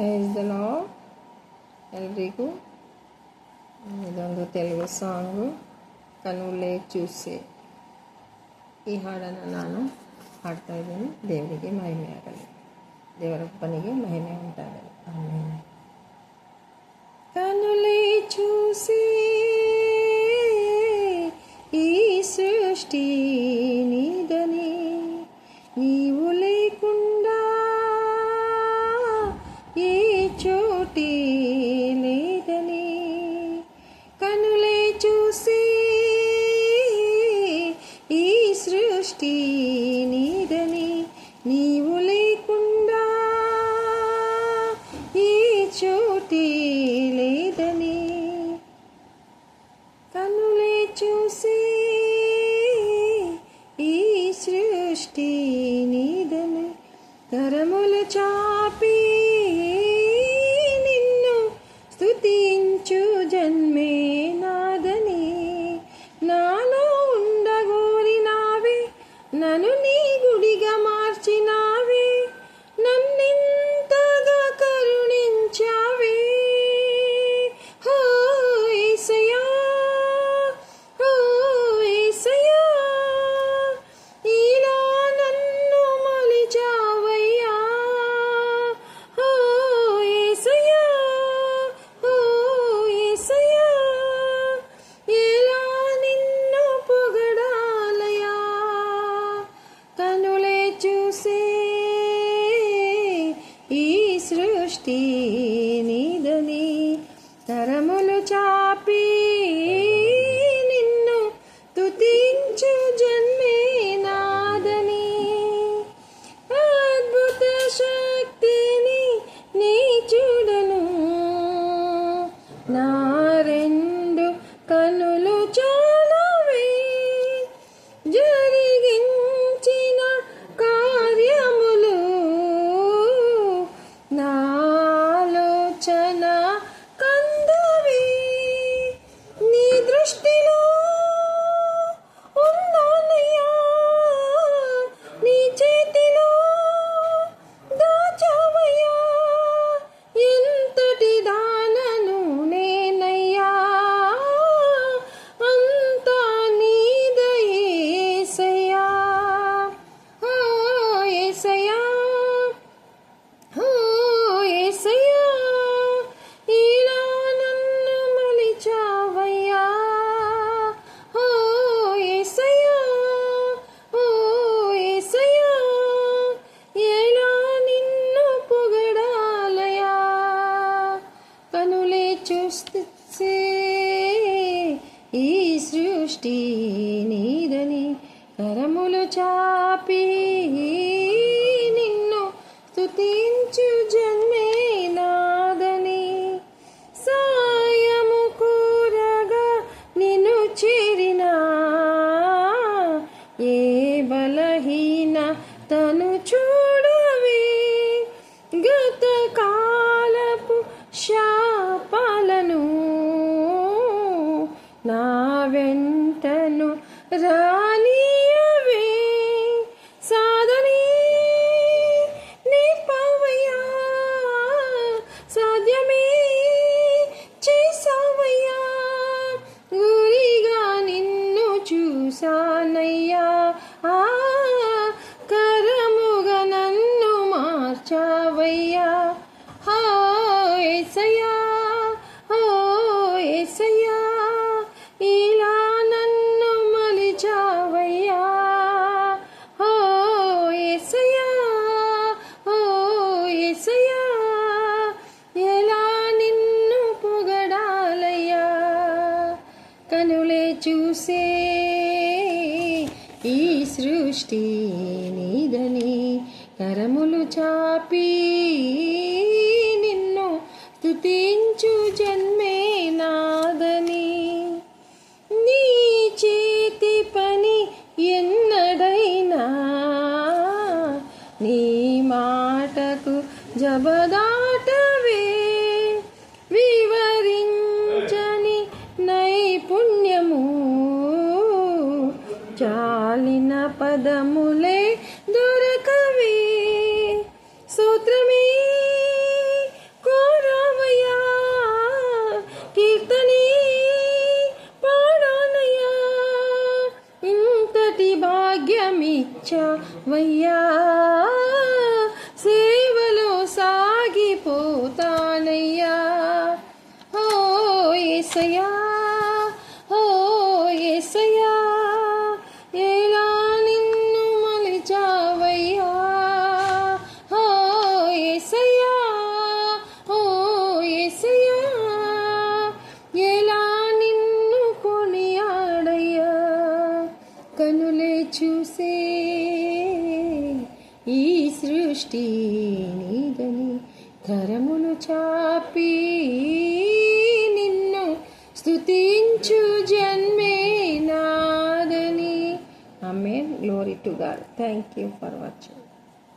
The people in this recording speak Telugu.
Praise the lord. ಎಲ್ರಿಗೂ ಇದೊಂದು ತೆಲುಗು ಸಾಂಗು, ಕಣ್ಣುಗಳೇ ಚೂಸಿ. ಈ ಹಾಡನ್ನು ನಾನು ಹಾಡ್ತಾ ಇದ್ದೀನಿ. ದೇವರಿಗೆ ಮಹಿಮೆ ಆಗಲಿ, ದೇವರಪ್ಪನಿಗೆ ಮಹಿಮೆ ಉಂಟಾಗಲಿ. ಆಮೇಲೆ కనులే చూసి ఈ సృష్టి నీదని, నీవు లేకుండా ఏ చోటి లేదని. కనులే చూసి ఈ సృష్టి నీదని, నీవు లేకుండా ఏ చోటి లేదని. కనులే చూసి ఈ సృష్టి నీదని, కరములు చాపి నిన్ను స్తుతించు జన్మే నాదని. నాలో ఉండగోరినావే, నన్ను నీ గుడిగా మార్చినావే, నన్నింతగా కరుణించావే. హో యేసయ్యా, హో యేసయ్యా, ఇలా నన్ను మలిచావయ్యా. హో యేసయ్యా, హో యేసయ్యా, ఎలా నిన్ను పొగడాలయా. కనులే చూసే ఈ సృష్టి నీదని, కరములు చాపి నిన్ను స్తుతించు జన్మే నాదని. అద్భుత శక్తిని నీ చూడను, నా రెండు కనులు చాలవే. జరిగించిన కార్యములు నాలోచన కందవి. నీ దృష్టిలో ఉన్నానయ్యా, నీ చేతిలో దాచావయ్యా. ఎంతటి దానను నేనయ్యా, అంతా నీదయే యేసయ్యా. ఓ యేసయ్యా, ఓ యేసయ్యా, ఇలా నన్ను మలిచావయ్యా. ఓ యేసయ్యా, ఓ యేసయ్యా, ఎలా నిన్ను పొగడాలయా. కనులే చూస్తే ఈ సృష్టి నీదని, కరములు చాపి నిన్ను స్తుతించు జన్మే నాదని. సాయము కూరగా నిన్ను చేరినా, ఏ బలహీన తను చూడవే. గత కాలపు శాపాలను నా వెంటను రానియవే. సాధని నింపవయ్యా, సాధ్యమే చేసావయ్యా. గురిగా నిన్ను చూసానయ్యా, ఆ కరముగా నన్ను మార్చావయ్యా. హో యేసయ్యా, హో యేసయ్యా, ఇలా నన్ను మలిచావయ్యా. హో యేసయ్యా, హో యేసయ్యా, ఎలా నిన్ను పొగడాలయ్యా. కనులే చూసే ఈ సృష్టి నీదని, కరములు చాపి నిన్ను స్తుతించు జన్మే నాదని. నీ చేతి పని ఎన్నడైనా, నీ మాటకు జబదాటవే. వివరించని నైపుణ్యము, చాలిన పదములే దొరకవే. సూత్రమే యేసయ్యా ఓ యేసయ్యా ఎలా నిన్ను మలిచావయ్యా ఓ యేసయ్యా ఓ యేసయ్యా ఎలా నిన్ను కొనియాడయ్యా కనులే చూసే ఈ సృష్టి నీదని కరమును చాపి నిన్ను స్తుతించు జన్మే నాదని. Amen. Glory to God. Thank you for watching.